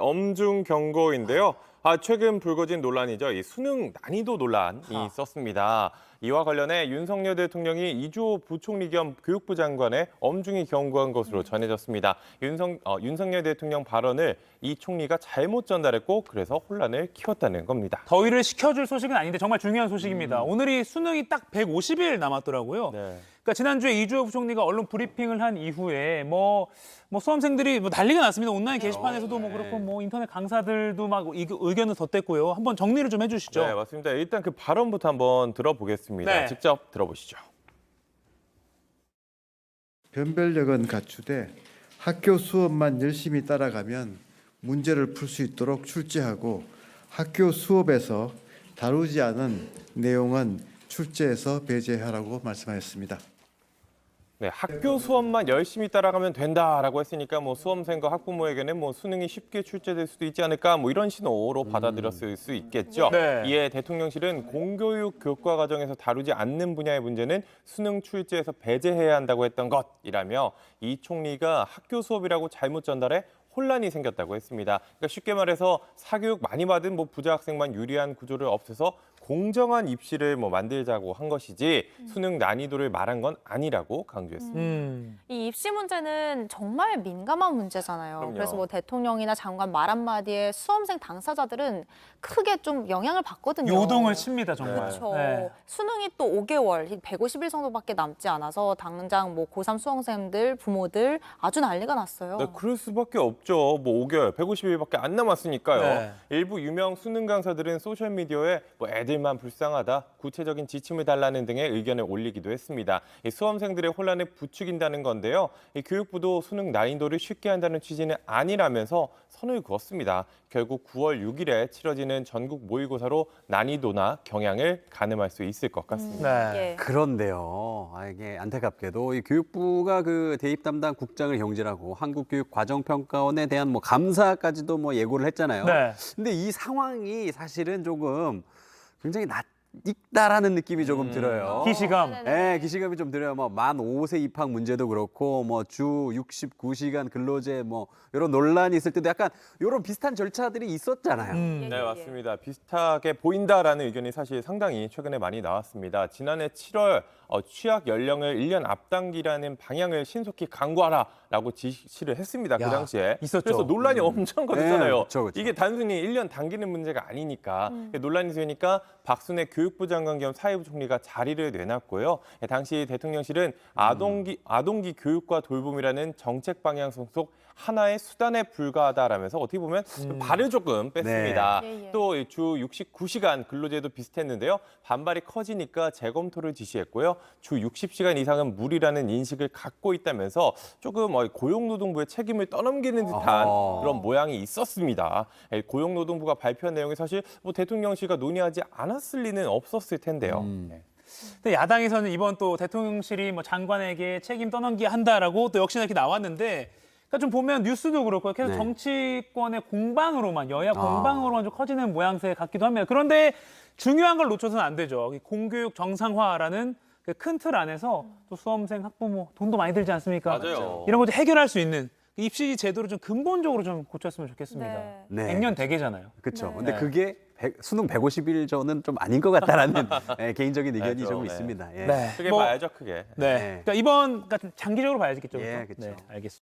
엄중 경고인데요. 최근 불거진 논란이죠. 이 수능 난이도 논란이 있었습니다. 이와 관련해 윤석열 대통령이 이주호 부총리 겸 교육부 장관에 엄중히 경고한 것으로 전해졌습니다. 윤석열 대통령 발언을 이 총리가 잘못 전달했고 그래서 혼란을 키웠다는 겁니다. 더위를 식혀줄 소식은 아닌데 정말 중요한 소식입니다. 오늘이 수능이 딱 150일 남았더라고요. 네. 그러니까 지난주에 이주호 부총리가 언론 브리핑을 한 이후에 수험생들이 난리가 났습니다. 온라인 게시판에서도 그렇고 인터넷 강사들도 막 의견을 덧댔고요. 한번 정리를 좀 해주시죠. 네, 맞습니다. 일단 그 발언부터 한번 들어보겠습니다. 네. 직접 들어보시죠. 변별력은 갖추되 학교 수업만 열심히 따라가면 문제를 풀 수 있도록 출제하고 학교 수업에서 다루지 않은 내용은 출제에서 배제하라고 말씀하셨습니다. 네, 학교 수업만 열심히 따라가면 된다라고 했으니까 수험생과 학부모에게는 수능이 쉽게 출제될 수도 있지 않을까 이런 신호로 받아들였을 수 있겠죠. 네. 이에 대통령실은 공교육 교과 과정에서 다루지 않는 분야의 문제는 수능 출제에서 배제해야 한다고 했던 것이라며 이 총리가 학교 수업이라고 잘못 전달해 혼란이 생겼다고 했습니다. 그러니까 쉽게 말해서 사교육 많이 받은 부자 학생만 유리한 구조를 없애서 공정한 입시를 만들자고 한 것이지 수능 난이도를 말한 건 아니라고 강조했습니다. 이 입시 문제는 정말 민감한 문제잖아요. 그럼요. 그래서 대통령이나 장관 말 한마디에 수험생 당사자들은 크게 좀 영향을 받거든요. 요동을 칩니다, 정말. 그렇죠. 네. 수능이 또 5개월, 150일 정도밖에 남지 않아서 당장 고3 수험생들, 부모들 아주 난리가 났어요. 네, 그럴 수밖에 없죠. 5개월, 150일밖에 안 남았으니까요. 네. 일부 유명 수능 강사들은 소셜미디어에 애들만 불쌍하다, 구체적인 지침을 달라는 등의 의견을 올리기도 했습니다. 이 수험생들의 혼란을 부추긴다는 건데요. 이 교육부도 수능 난이도를 쉽게 한다는 취지는 아니라면서 선을 그었습니다. 결국 9월 6일에 치러지는 전국 모의고사로 난이도나 경향을 가늠할 수 있을 것 같습니다. 네. 예. 그런데요, 이게 안타깝게도 이 교육부가 그 대입 담당 국장을 경질하고 한국교육과정평가원에 대한 감사까지도 예고를 했잖아요. 네. 근데 이 상황이 사실은 조금 굉장히 낯익다라는 느낌이 조금 들어요. 기시감. 네, 기시감이 좀 들어요. 만 5세 입학 문제도 그렇고, 주 69시간 근로제 이런 논란이 있을 때도 약간 이런 비슷한 절차들이 있었잖아요. 네, 맞습니다. 비슷하게 보인다라는 의견이 사실 상당히 최근에 많이 나왔습니다. 지난해 7월 취학 연령을 1년 앞당기라는 방향을 신속히 강구하라라고 지시를 했습니다. 그 야, 당시에. 있었죠. 그래서 논란이 엄청 커졌잖아요. 네, 그쵸. 이게 단순히 1년 당기는 문제가 아니니까 논란이 되니까 박순애 교육부 장관 겸 사회부 총리가 자리를 내놨고요. 당시 대통령실은 아동기 교육과 돌봄이라는 정책 방향성 속 하나의 수단에 불과하다라면서 어떻게 보면 발을 조금 뺐습니다. 네. 또 주 69시간 근로제도 비슷했는데요. 반발이 커지니까 재검토를 지시했고요. 주 60시간 이상은 무리라는 인식을 갖고 있다면서 조금 고용노동부의 책임을 떠넘기는 듯한 그런 모양이 있었습니다. 고용노동부가 발표한 내용이 사실 대통령실과 논의하지 않았을 리는 없었을 텐데요. 네. 근데 야당에서는 이번 또 대통령실이 장관에게 책임 떠넘기 한다라고 또 역시나 이렇게 나왔는데 그러니까 좀 보면 뉴스도 그렇고 계속 네. 정치권의 공방으로만 여야 공방으로만 좀 커지는 모양새 같기도 합니다. 그런데 중요한 걸 놓쳐서는 안 되죠. 이 공교육 정상화라는 그 큰 틀 안에서 또 수험생, 학부모 돈도 많이 들지 않습니까? 맞아요. 이런 거 좀 해결할 수 있는 입시 제도를 좀 근본적으로 좀 고쳤으면 좋겠습니다. 네. 100년 대계잖아요. 그렇죠. 네. 근데 네. 그게 수능 150일 전은 좀 아닌 것 같다라는 개인적인 의견이 맞죠. 조금 네. 있습니다. 예. 네. 크게 봐야죠, 크게. 네. 그러니까 이번 장기적으로 봐야겠죠. 예, 그렇죠? 그쵸. 네, 알겠습니다.